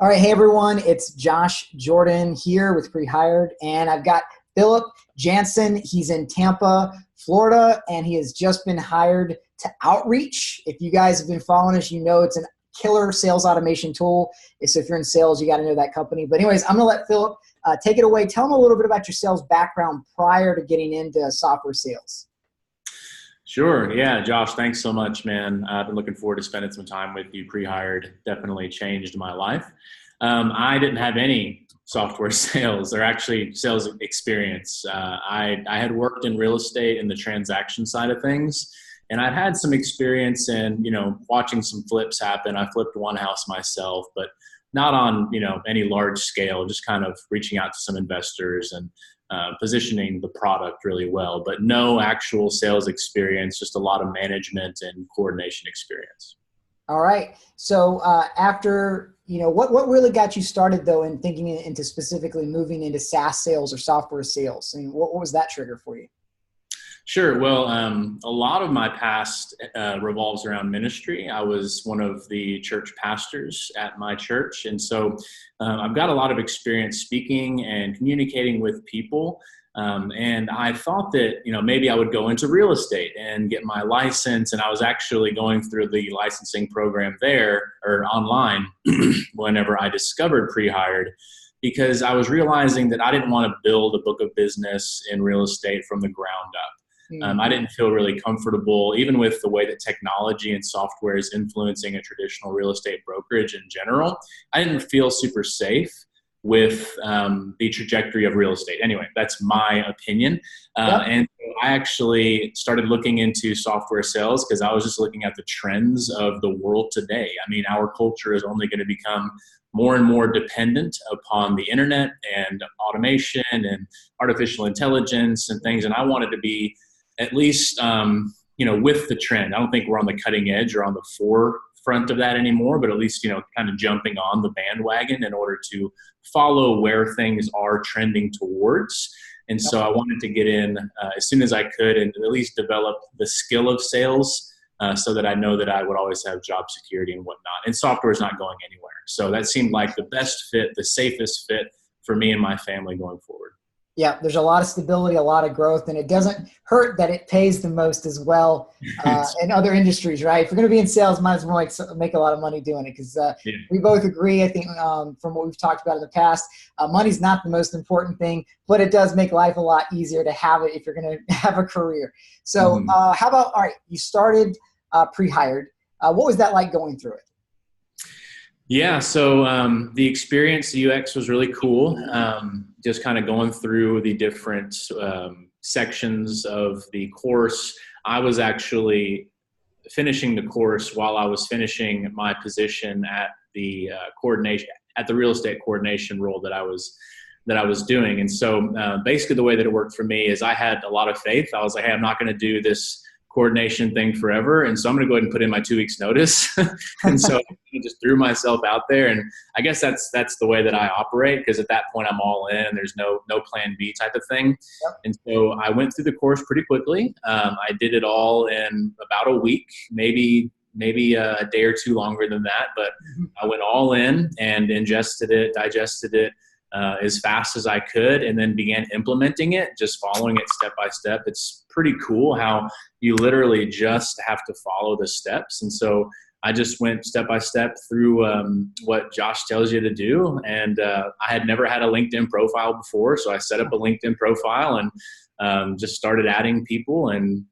All right, hey everyone, it's Josh Jordan here with Prehired, and I've got Philip Jansen. He's in Tampa, Florida, and he has just been hired to Outreach. If you guys have been following us, you know it's a killer sales automation tool. So if you're in sales, you got to know that company. But anyways, I'm going to let Philip take it away. Tell him a little bit about your sales background prior to getting into software sales. Sure. Yeah, Josh, thanks so much, man. I've been looking forward to spending some time with you. Prehired definitely changed my life. I didn't have any software sales or actually sales experience. I had worked in real estate in the transaction side of things, and I'd had some experience in, watching some flips happen. I flipped one house myself, but not on, any large scale, just kind of reaching out to some investors and positioning the product really well, but no actual sales experience, just a lot of management and coordination experience. All right. So after, what really got you started though in thinking into specifically moving into SaaS sales or software sales? I mean, what was that trigger for you? Sure. Well, a lot of my past revolves around ministry. I was one of the church pastors at my church. And so I've got a lot of experience speaking and communicating with people. And I thought that, maybe I would go into real estate and get my license. And I was actually going through the licensing program there or online whenever I discovered Prehired, because I was realizing that I didn't want to build a book of business in real estate from the ground up. I didn't feel really comfortable, even with the way that technology and software is influencing a traditional real estate brokerage in general. I didn't feel super safe with the trajectory of real estate. Anyway, that's my opinion. And so I actually started looking into software sales because I was just looking at the trends of the world today. I mean, our culture is only going to become more and more dependent upon the internet and automation and artificial intelligence and things. And I wanted to be at least, with the trend. I don't think we're on the cutting edge or on the forefront of that anymore, but at least, kind of jumping on the bandwagon in order to follow where things are trending towards. And so I wanted to get in as soon as I could and at least develop the skill of sales so that I know that I would always have job security and whatnot. And software is not going anywhere. So that seemed like the best fit, the safest fit for me and my family going forward. Yeah, there's a lot of stability, a lot of growth, and it doesn't hurt that it pays the most as well in other industries, right? If you're going to be in sales, might as well make a lot of money doing it because we both agree, I think, from what we've talked about in the past, money's not the most important thing, but it does make life a lot easier to have it if you're going to have a career. So how about, all right, you started Prehired. What was that like going through it? Yeah, so the experience, the UX was really cool. Just kind of going through the different sections of the course. I was actually finishing the course while I was finishing my position at the coordination, at the real estate coordination role that I was doing. And so basically the way that it worked for me is I had a lot of faith. I was like, hey, I'm not going to do this coordination thing forever. And so I'm going to go ahead and put in my 2 weeks notice. And so I just threw myself out there. And I guess that's the way that I operate, because at that point I'm all in. There's no plan B type of thing. Yep. And so I went through the course pretty quickly. I did it all in about a week, maybe a day or two longer than that. But I went all in and ingested it, digested it as fast as I could, and then began implementing it, just following it step by step. It's pretty cool how you literally just have to follow the steps. And so I just went step by step through what Josh tells you to do. And I had never had a LinkedIn profile before. So I set up a LinkedIn profile and just started adding people and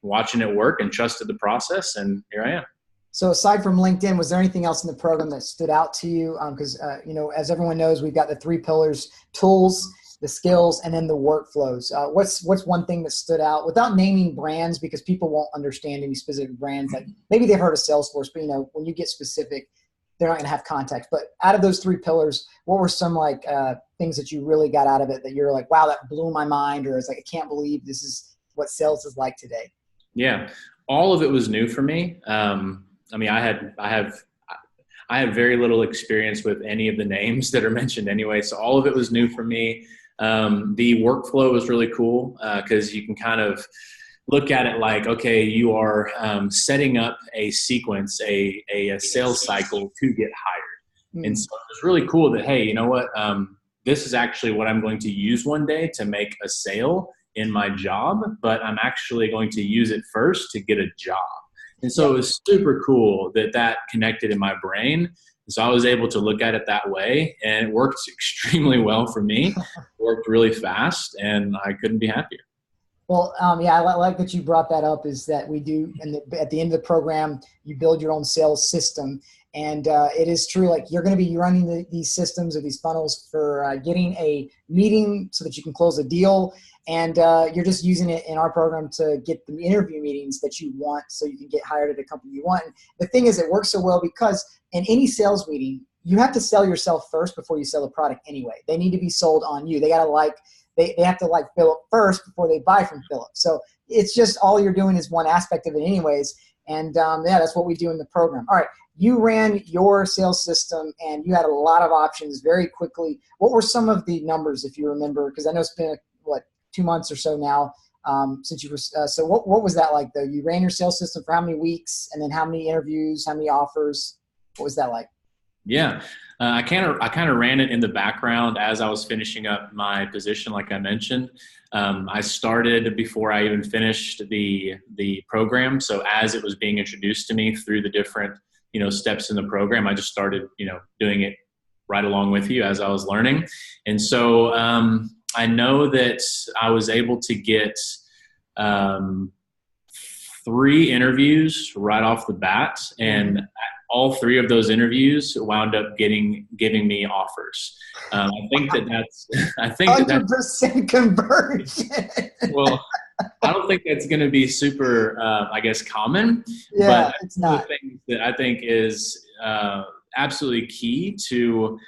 watching it work and trusted the process. And here I am. So aside from LinkedIn, was there anything else in the program that stood out to you? Because, as everyone knows, we've got the 3 pillars: tools, the skills, and then the workflows. What's one thing that stood out without naming brands, because people won't understand any specific brands? Like maybe they've heard of Salesforce, but when you get specific, they're not going to have context. But out of those 3 pillars, what were some things that you really got out of it that you're like, wow, that blew my mind, or it's like, I can't believe this is what sales is like today? Yeah, all of it was new for me. I have very little experience with any of the names that are mentioned anyway, so all of it was new for me. The workflow was really cool because you can kind of look at it like, okay, you are setting up a sequence, a sales cycle to get hired. And Mm. so it was really cool that, hey, you know what? This is actually what I'm going to use one day to make a sale in my job, but I'm actually going to use it first to get a job. And so Yep. it was super cool that that connected in my brain. And so I was able to look at it that way, and it worked extremely well for me. Worked really fast, and I couldn't be happier. Well, yeah, I like that you brought that up. Is that we do, and at the end of the program, you build your own sales system, and it is true. Like you're going to be running these systems or these funnels for getting a meeting so that you can close a deal, and you're just using it in our program to get the interview meetings that you want, so you can get hired at a company you want. And the thing is, it works so well because in any sales meeting, you have to sell yourself first before you sell a product. Anyway, they need to be sold on you. They got to like. They have to like Philip first before they buy from Philip. So it's just all you're doing is one aspect of it anyways. And yeah, that's what we do in the program. All right. You ran your sales system and you had a lot of options very quickly. What were some of the numbers, if you remember? Because I know it's been, 2 months or so now since you were, so what was that like though? You ran your sales system for how many weeks, and then how many interviews, how many offers? What was that like? Yeah, I kind of ran it in the background as I was finishing up my position, like I mentioned. I started before I even finished the program. So as it was being introduced to me through the different steps in the program, I just started doing it right along with you as I was learning. And so I know that I was able to get um, 3 interviews right off the bat, and all 3 of those interviews wound up giving me offers. I think that's I think that's 100% conversion. well. I don't think that's going to be super, I guess, common. Yeah, But it's one of not. the things that I think is absolutely key to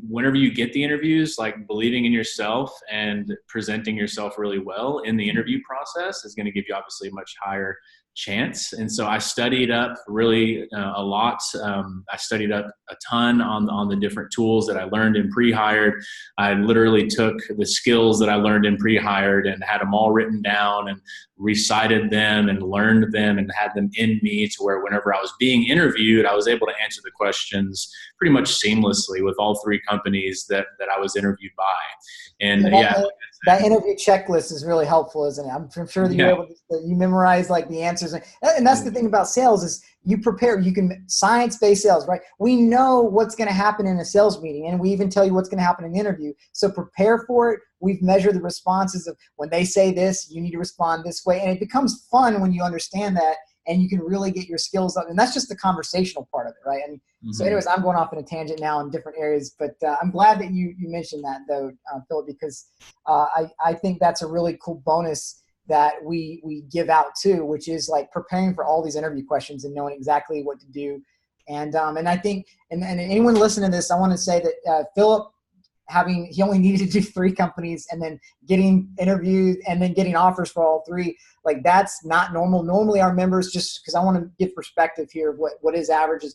whenever you get the interviews, like believing in yourself and presenting yourself really well in the interview process is going to give you obviously a much higher chance. And so I studied up really a lot. I studied up a ton on the different tools that I learned in Prehired. I literally took the skills that I learned in Prehired and had them all written down and recited them and learned them and had them in me to where whenever I was being interviewed, I was able to answer the questions pretty much seamlessly with all 3 companies that I was interviewed by. And yeah, That interview checklist is really helpful, isn't it? I'm sure that you're yeah, able to you memorize like the answers, and that's the thing about sales is you prepare. You can science-based sales, right? We know what's going to happen in a sales meeting, and we even tell you what's going to happen in the interview. So prepare for it. We've measured the responses of when they say this, you need to respond this way, and it becomes fun when you understand that, and you can really get your skills up. And that's just the conversational part of it, right? And so anyways, I'm going off in a tangent now in different areas, but I'm glad that you mentioned that though, Philip, because I think that's a really cool bonus that we give out too, which is like preparing for all these interview questions and knowing exactly what to do. And I think, and anyone listening to this, I want to say that Philip, he only needed to do 3 companies and then getting interviewed and then getting offers for all 3. Like that's not normal. Normally our members, just because I want to give perspective here of what his average is,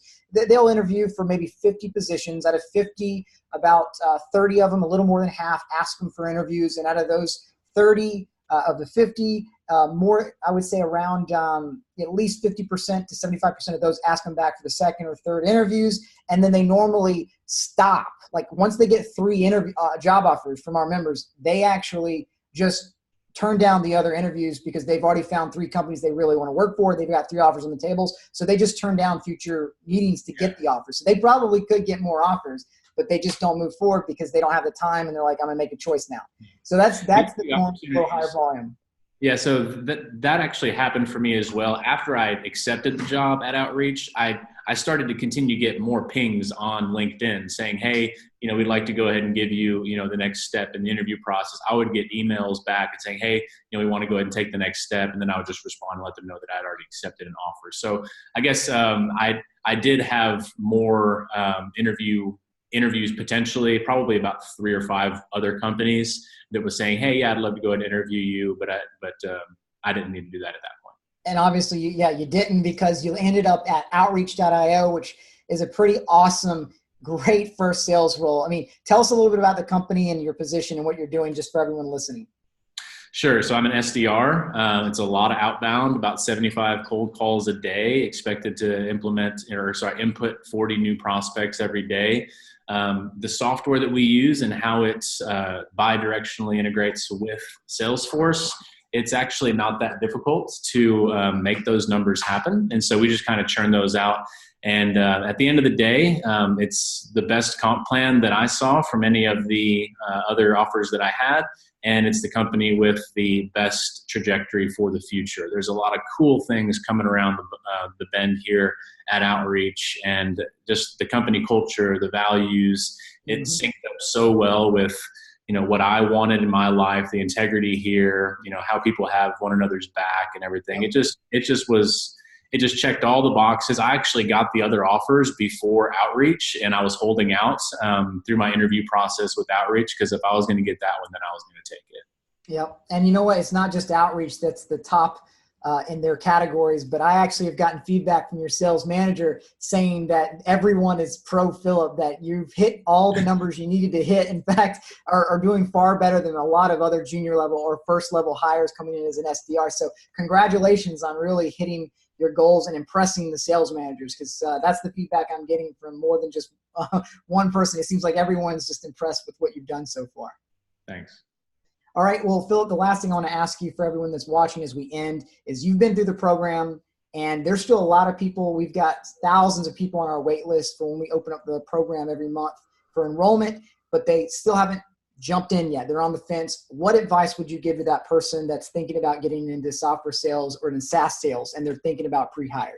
they'll interview for maybe 50 positions. Out of 50, about 30 of them, a little more than half, ask them for interviews. And out of those 30 of the 50, more, I would say around at least 50% to 75% of those ask them back for the second or third interviews. And then they normally stop. Like once they get 3 job offers from our members, they actually just turn down the other interviews because they've already found 3 companies they really want to work for. They've got 3 offers on the tables. So they just turn down future meetings to get the offers. So they probably could get more offers, but they just don't move forward because they don't have the time and they're like, I'm going to make a choice now. So that's the norm, a little higher volume. Yeah, so that actually happened for me as well. After I accepted the job at Outreach, I started to continue to get more pings on LinkedIn saying, hey, we'd like to go ahead and give you, the next step in the interview process. I would get emails back and saying, hey, we want to go ahead and take the next step. And then I would just respond and let them know that I'd already accepted an offer. So I guess I did have more interviews potentially, probably about 3 or 5 other companies that was saying, hey, yeah, I'd love to go ahead and interview you, but I didn't need to do that at that point. And obviously, you didn't, because you ended up at outreach.io, which is a pretty awesome, great first sales role. I mean, tell us a little bit about the company and your position and what you're doing just for everyone listening. Sure. So I'm an SDR. It's a lot of outbound, about 75 cold calls a day, expected to input 40 new prospects every day. The software that we use and how it bi-directionally integrates with Salesforce, it's actually not that difficult to make those numbers happen. And so we just kind of churn those out. And at the end of the day, it's the best comp plan that I saw from any of the other offers that I had. And it's the company with the best trajectory for the future. There's a lot of cool things coming around the bend here at Outreach, and just the company culture, the values, it synced up so well with, what I wanted in my life, the integrity here, how people have one another's back and everything. It just checked all the boxes. I actually got the other offers before Outreach, and I was holding out through my interview process with Outreach, because if I was going to get that one, then I was going to take it. Yep. And you know what? It's not just Outreach that's the top in their categories, but I actually have gotten feedback from your sales manager saying that everyone is pro Philip, that you've hit all the numbers you needed to hit. In fact, are doing far better than a lot of other junior level or first level hires coming in as an SDR. So congratulations on really hitting your goals and impressing the sales managers, because that's the feedback I'm getting from more than just one person. It seems like everyone's just impressed with what you've done so far. Thanks. All right. Well, Philip, the last thing I want to ask you for everyone that's watching as we end is, you've been through the program and there's still a lot of people. We've got thousands of people on our wait list for when we open up the program every month for enrollment, but they still haven't jumped in yet. They're on the fence. What advice would you give to that person that's thinking about getting into software sales or in SaaS sales, and they're thinking about Prehired?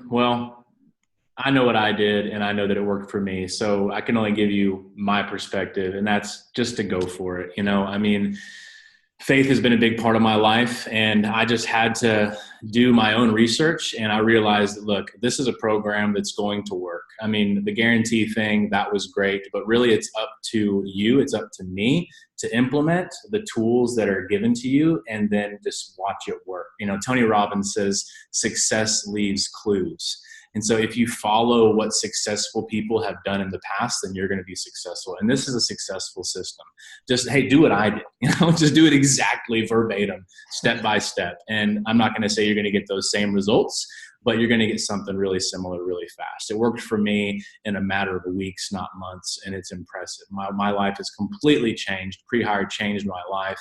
Well, I know what I did, and I know that it worked for me. So I can only give you my perspective, and that's just to go for it. I mean, faith has been a big part of my life, and I just had to do my own research. And I realized that, look, this is a program that's going to work. I mean, the guarantee thing, that was great, but really it's up to you. It's up to me to implement the tools that are given to you and then just watch it work. Tony Robbins says success leaves clues. And so if you follow what successful people have done in the past, then you're going to be successful. And this is a successful system. Just, hey, do what I did, just do it exactly verbatim, step by step. And I'm not going to say you're going to get those same results, but you're going to get something really similar really fast. It worked for me in a matter of weeks, not months, and it's impressive. My life has completely changed. Prehired changed my life.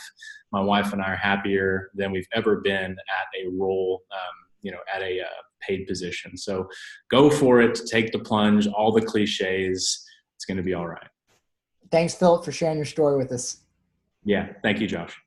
My wife and I are happier than we've ever been at a role, at a paid position. So go for it. Take the plunge, all the clichés. It's going to be all right. Thanks, Philip, for sharing your story with us. Yeah. Thank you, Josh.